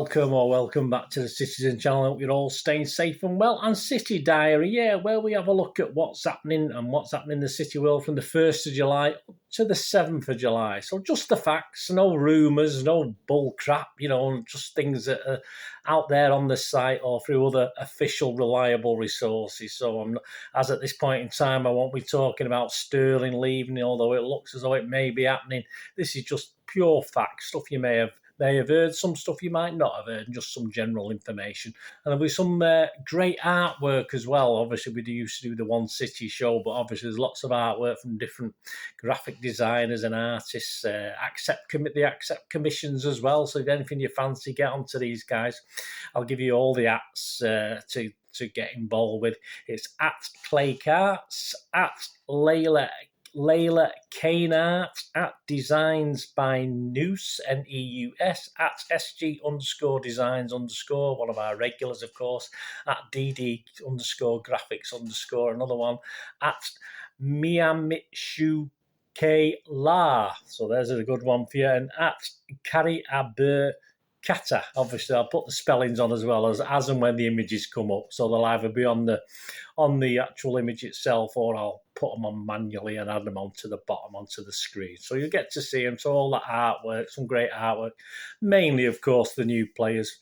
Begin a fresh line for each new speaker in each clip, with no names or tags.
welcome back to the Citizen channel. I hope you're all staying safe and well. And City Diary, where we have a look at what's happening in the City world from the 1st of July up to the 7th of July. So just the facts, no rumours, no bull crap, just things that are out there on the site or through other official, reliable resources. So as at this point in time, I won't be talking about Sterling leaving, although it looks as though it may be happening. This is just pure facts, stuff you may have heard, some stuff you might not have heard, and just some general information. And there'll be some great artwork as well. Obviously, we used to do the One City show, but obviously there's lots of artwork from different graphic designers and artists. Accept commissions as well. So if anything you fancy, get onto these guys. I'll give you all the ats to get involved with. It's at Clake Arts, at Layla Kane Art, at Designs by Neus, Neus, at SG_Designs_, one of our regulars, of course, at DD_Graphics_, another one, at Miyamitsu K La. So there's a good one for you. And at Kari Aber Kata, obviously I'll put the spellings on as well as and when the images come up, so they'll either be on the actual image itself, or I'll put them on manually and add them onto the bottom onto the screen, so you'll get to see them. So all that artwork, some great artwork, mainly of course the new players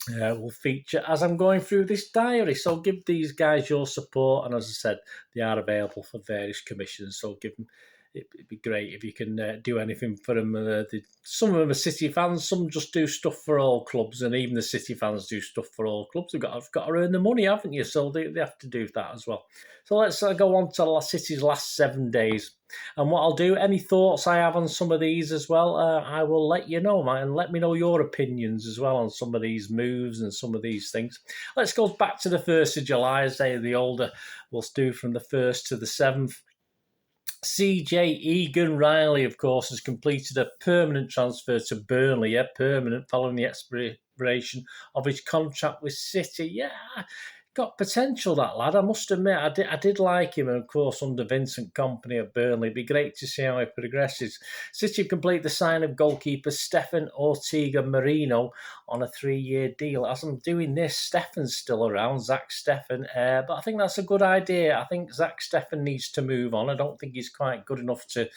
will feature as I'm going through this diary. So give these guys your support, and as I said, they are available for various commissions, so give them. It'd be great if you can do anything for them. Some of them are City fans, some just do stuff for all clubs, and even the City fans do stuff for all clubs. You've got to earn the money, haven't you? So they have to do that as well. So let's go on to City's last 7 days. And what I'll do, any thoughts I have on some of these as well, I will let you know, man, and let me know your opinions as well on some of these moves and some of these things. Let's go back to the 1st of July, as they the older. We'll do from the 1st to the 7th. CJ Egan Riley, of course, has completed a permanent transfer to Burnley, permanent, following the expiration of his contract with City. Got potential, that lad, I must admit. I did like him, and of course under Vincent Kompany at Burnley. It'd be great to see how he progresses. City complete the sign of goalkeeper Stefan Ortega Marino on a 3-year deal. As I'm doing this, Stefan's still around, Zach Stefan, but I think that's a good idea. I think Zach Stefan needs to move on. I don't think he's quite good enough to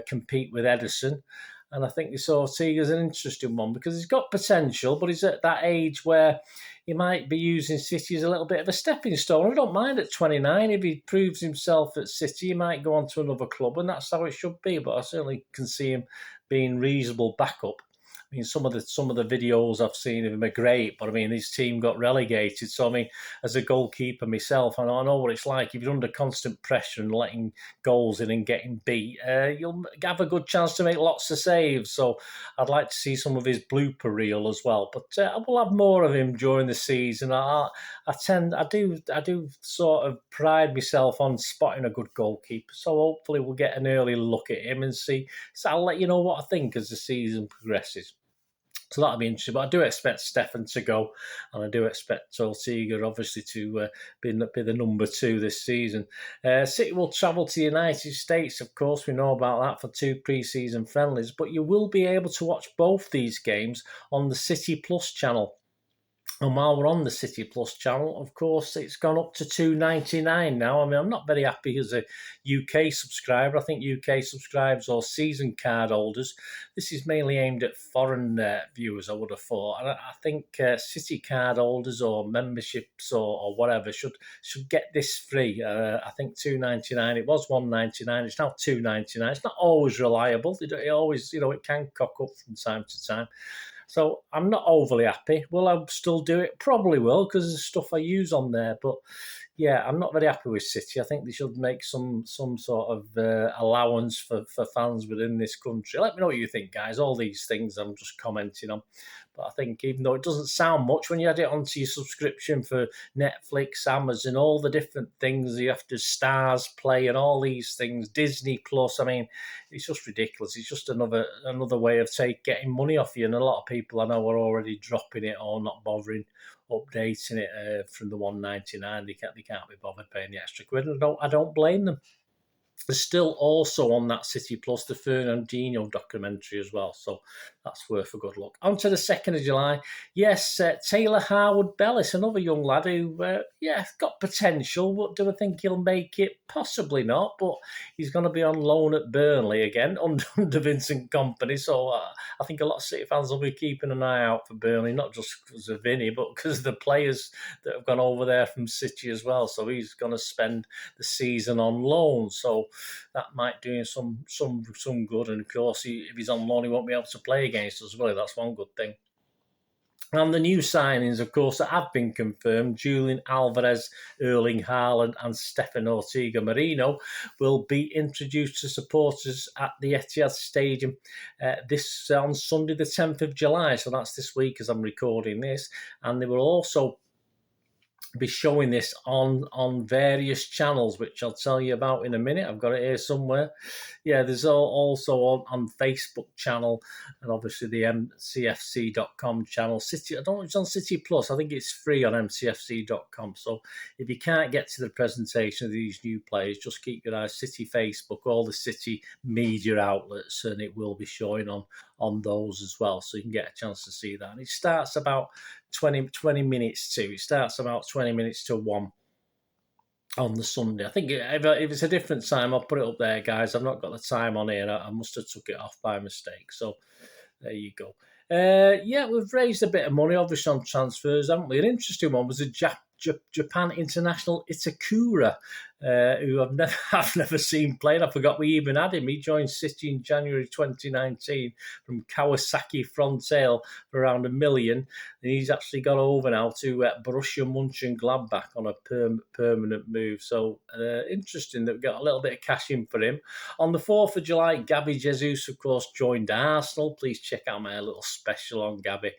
compete with Ederson. And I think this Ortega's an interesting one because he's got potential, but he's at that age where he might be using City as a little bit of a stepping stone. I don't mind at 29. If he proves himself at City, he might go on to another club, and that's how it should be. But I certainly can see him being reasonable backup. I mean, some of the videos I've seen of him are great, but I mean, his team got relegated. So I mean, as a goalkeeper myself, I know what it's like. If you're under constant pressure and letting goals in and getting beat, you'll have a good chance to make lots of saves. So I'd like to see some of his blooper reel as well. But I will have more of him during the season. I do sort of pride myself on spotting a good goalkeeper. So hopefully we'll get an early look at him and see. So I'll let you know what I think as the season progresses. So that'll be interesting. But I do expect Stefan to go, and I do expect Ortega, obviously, to be the number 2 this season. City will travel to the United States, of course. We know about that for 2 pre-season friendlies. But you will be able to watch both these games on the City Plus channel. And while we're on the City Plus channel, of course, it's gone up to $2.99 now. I mean, I'm not very happy as a UK subscriber. I think UK subscribers or season card holders, this is mainly aimed at foreign viewers, I would have thought. And I think City card holders or memberships or whatever should get this free. I think $2.99. It was $1.99. It's now $2.99. It's not always reliable. It always, it can cock up from time to time. So I'm not overly happy. Will I still do it? Probably will, because there's stuff I use on there. But yeah, I'm not very happy with City. I think they should make some sort of allowance for fans within this country. Let me know what you think, guys. All these things I'm just commenting on. But I think even though it doesn't sound much, when you add it onto your subscription for Netflix, Amazon, all the different things, you have to Stars Play and all these things, Disney Plus, I mean, it's just ridiculous. It's just another way of getting money off you. And a lot of people I know are already dropping it or not bothering updating it from the $1.99. They can't be bothered paying the extra quid. I don't blame them. There's still also on that City Plus the Fernandinho documentary as well, so that's worth a good look. On to the 2nd of July. Yes, Taylor Harwood-Bellis, another young lad who, got potential, but do I think he'll make it? Possibly not, but he's going to be on loan at Burnley again under Vincent Kompany, so I think a lot of City fans will be keeping an eye out for Burnley, not just because of Vinny, but because of the players that have gone over there from City as well, so he's going to spend the season on loan, so that might do him some good. And of course, if he's on loan, he won't be able to play against us, well. That's one good thing. And the new signings, of course, that have been confirmed, Julian Alvarez, Erling Haaland and Stefan Ortega Marino will be introduced to supporters at the Etihad Stadium this on Sunday the 10th of July. So that's this week as I'm recording this. And they will also be showing this on various channels, which I'll tell you about in a minute. I've got it here somewhere. Yeah, there's also on Facebook channel and obviously the mcfc.com channel. City, I don't know if it's on City Plus. I think it's free on mcfc.com. So if you can't get to the presentation of these new players, just keep your eyes City Facebook, all the City media outlets, and it will be showing on those as well. So you can get a chance to see that. And it starts about 20 minutes to. It starts about 20 minutes to 1 on the Sunday. I think if it's a different time, I'll put it up there, guys. I've not got the time on here. I must have took it off by mistake. So there you go. We've raised a bit of money, obviously, on transfers, haven't we? An interesting one was a Japan international Itakura, who I've never seen playing. I forgot we even had him. He joined City in January 2019 from Kawasaki Frontale for around $1 million. And he's actually got over now to Borussia Mönchengladbach on a permanent move. So interesting that we got a little bit of cash in for him. On the 4th of July, Gabby Jesus, of course, joined Arsenal. Please check out my little special on Gabby.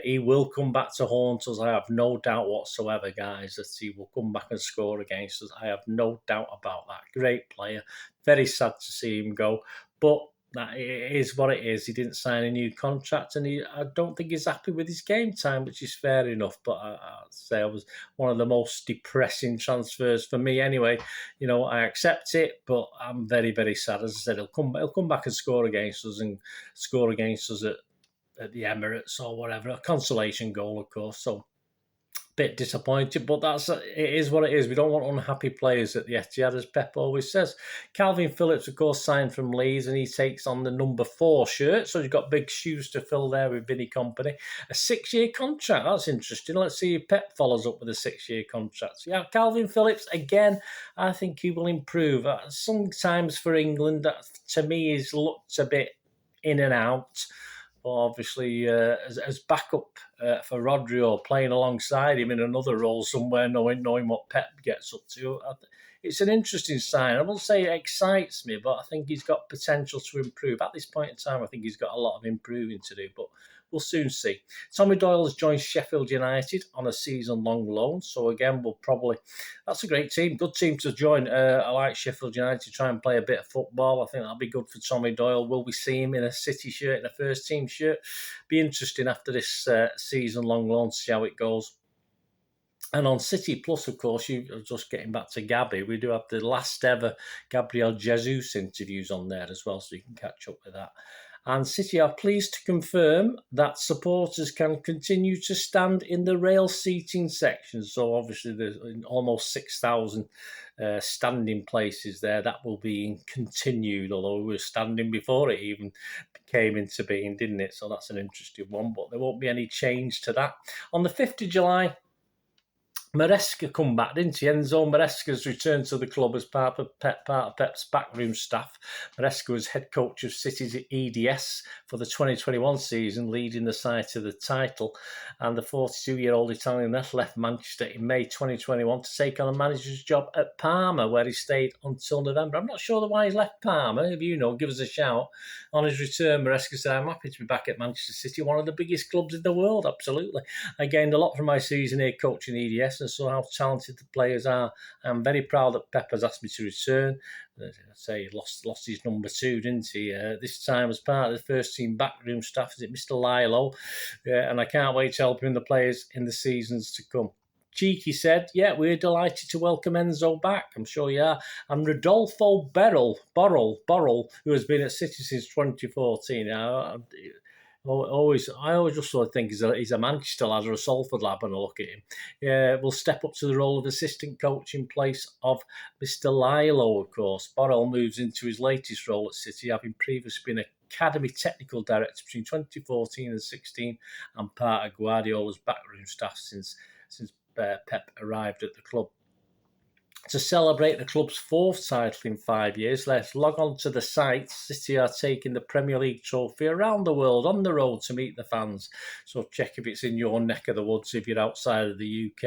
He will come back to haunt us. I have no doubt whatsoever, guys, that he will come back and score against us. I have no doubt about that. Great player. Very sad to see him go. But that is what it is. He didn't sign a new contract, and I don't think he's happy with his game time, which is fair enough. But I'd say it was one of the most depressing transfers for me anyway. You know, I accept it, but I'm very, very sad. As I said, he'll come back and score against us at the Emirates or whatever. A consolation goal, of course. So bit disappointed, but it is what it is. We don't want unhappy players at the Etihad, as Pep always says. Calvin Phillips, of course, signed from Leeds, and he takes on the number 4 shirt, so he's got big shoes to fill there with Vinny Kompany. A 6-year contract, that's interesting. Let's see if Pep follows up with a 6-year contract. Yeah, Calvin Phillips, again, I think he will improve. Sometimes for England, that to me is looked a bit in and out. Obviously, as backup for Rodri, or playing alongside him in another role somewhere, knowing what Pep gets up to. It's an interesting sign. I won't say it excites me, but I think he's got potential to improve. At this point in time, I think he's got a lot of improving to do, but we'll soon see. Tommy Doyle has joined Sheffield United on a season-long loan. So again, that's a great team. Good team to join. I like Sheffield United to try and play a bit of football. I think that'll be good for Tommy Doyle. Will we see him in a City shirt, in a first-team shirt? Be interesting after this season-long loan to see how it goes. And on City Plus, of course, just getting back to Gabby, we do have the last ever Gabriel Jesus interviews on there as well, so you can catch up with that. And City are pleased to confirm that supporters can continue to stand in the rail seating section. So obviously there's almost 6,000 standing places there. That will be continued, although we were standing before it even came into being, didn't it? So that's an interesting one, but there won't be any change to that. On the 5th of July, Maresca come back, didn't he? Enzo Maresca's returned to the club as part of Pep's backroom staff. Maresca was head coach of City's EDS for the 2021 season, leading the side to the title. And the 42-year-old Italian left Manchester in May 2021 to take on a manager's job at Parma, where he stayed until November. I'm not sure why he's left Parma. If you know, give us a shout. On his return, Maresca said, "I'm happy to be back at Manchester City, one of the biggest clubs in the world, absolutely. I gained a lot from my season here coaching EDS, and saw how talented the players are. I'm very proud that Pep has asked me to return." I say he lost his number 2, didn't he? This time as part of the first team backroom staff, is it Mr. Lillo? And I can't wait to help him the players in the seasons to come. Cheeky said, yeah, we're delighted to welcome Enzo back. I'm sure you are. And Rodolfo Borrell, who has been at City since 2014. I always just sort of think he's a Manchester lad or a Salford lad when I look at him. Will step up to the role of assistant coach in place of Mr. Lillo, of course. Borrell moves into his latest role at City, having previously been Academy Technical Director between 2014 and 16 and part of Guardiola's backroom staff since Pep arrived at the club. To celebrate the club's fourth title in 5 years, let's log on to the site. City are taking the Premier League trophy around the world on the road to meet the fans. So check if it's in your neck of the woods if you're outside of the UK.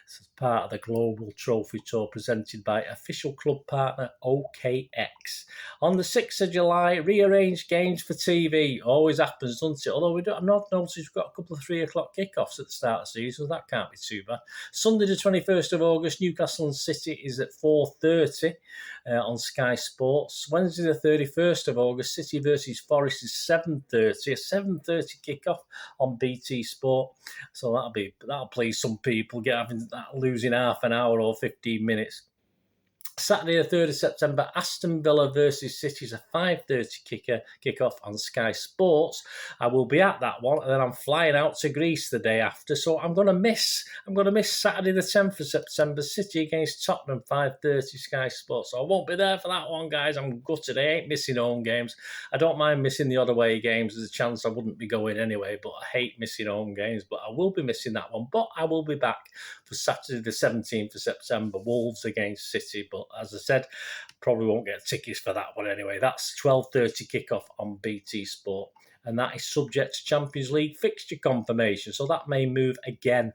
This is part of the Global Trophy Tour presented by official club partner OKX. On the 6th of July, rearranged games for TV. Always happens, doesn't it? Although I've not noticed we've got a couple of 3 o'clock kickoffs at the start of the season, so that can't be too bad. Sunday the 21st of August, Newcastle and City is at 4:30 on Sky Sports. Wednesday the 31st of August, City versus Forest is 7:30, a 7:30 kickoff on BT Sport. So that'll please some people, losing half an hour or 15 minutes. Saturday the 3rd of September, Aston Villa versus City is a 5:30 kickoff on Sky Sports. I will be at that one, and then I'm flying out to Greece the day after, so I'm going to miss Saturday the 10th of September, City against Tottenham, 5:30 Sky Sports. So I won't be there for that one, guys. I'm gutted. I ain't missing home games. I don't mind missing the odd away games. There's a chance I wouldn't be going anyway, but I hate missing home games. But I will be missing that one. But I will be back for Saturday the 17th of September, Wolves against City. But as I said, probably won't get tickets for that one anyway. That's 12:30 kickoff on BT Sport, and that is subject to Champions League fixture confirmation, so that may move again.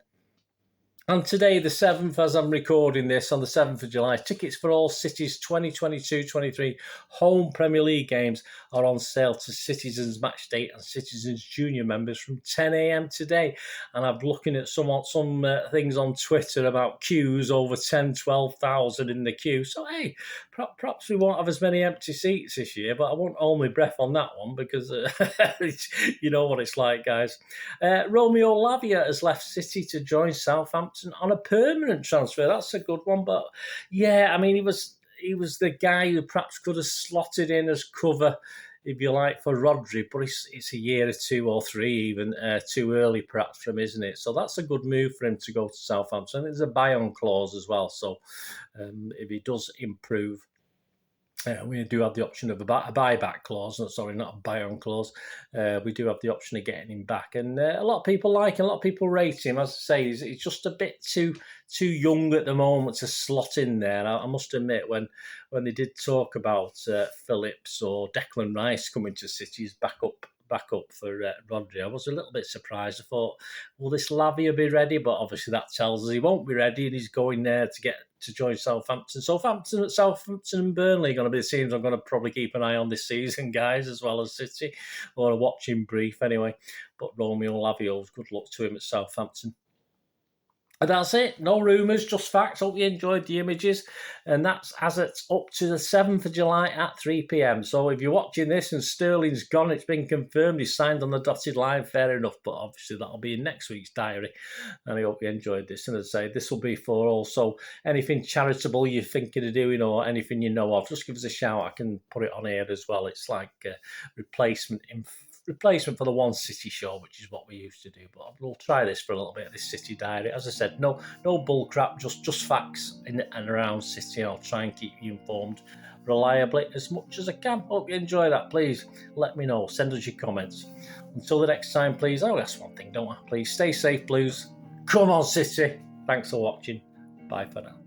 And today, the 7th, as I'm recording this, on the 7th of July, tickets for all City's 2022-23 home Premier League games are on sale to Citizens Matchday and Citizens Junior members from 10 a.m. today. And I'm looking at some things on Twitter about queues, over 10, 12,000 in the queue. So, hey, perhaps we won't have as many empty seats this year, but I won't hold my breath on that one because you know what it's like, guys. Romeo Lavia has left City to join Southampton on a permanent transfer. That's a good one. But yeah, I mean, he was the guy who perhaps could have slotted in as cover, if you like, for Rodri, but it's a year or 2 or 3 even too early perhaps for him, isn't it? So that's a good move for him to go to Southampton. There's a buy-on clause as well, so if he does improve, we do have the option of a buyback clause. Sorry, not a buy-on clause. We do have the option of getting him back. And a lot of people like him, a lot of people rate him. As I say, he's just a bit too young at the moment to slot in there. I must admit, when they did talk about Phillips or Declan Rice coming to City's back up for Rodri, I was a little bit surprised. I thought, will this Lavia be ready? But obviously that tells us he won't be ready, and he's going there to join Southampton. Southampton and Burnley are going to be the teams I'm going to probably keep an eye on this season, guys, as well as City, or a watching brief anyway. But Romeo Lavia, good luck to him at Southampton. And that's it. No rumours, just facts. Hope you enjoyed the images. And that's as it's up to the 7th of July at 3 p.m. So if you're watching this and Sterling's gone, it's been confirmed. He's signed on the dotted line, fair enough. But obviously that'll be in next week's diary. And I hope you enjoyed this. And as I say, this will be for also anything charitable you're thinking of doing or anything you know of. Just give us a shout. I can put it on here as well. It's like replacement for the One City show, which is what we used to do. But we'll try this for a little bit of this City diary. As I said, no bull crap, just facts in and around City. I'll try and keep you informed reliably as much as I can. Hope you enjoy that. Please let me know. Send us your comments. Until the next time, please. That's one thing, don't I? Please stay safe, Blues. Come on, City. Thanks for watching. Bye for now.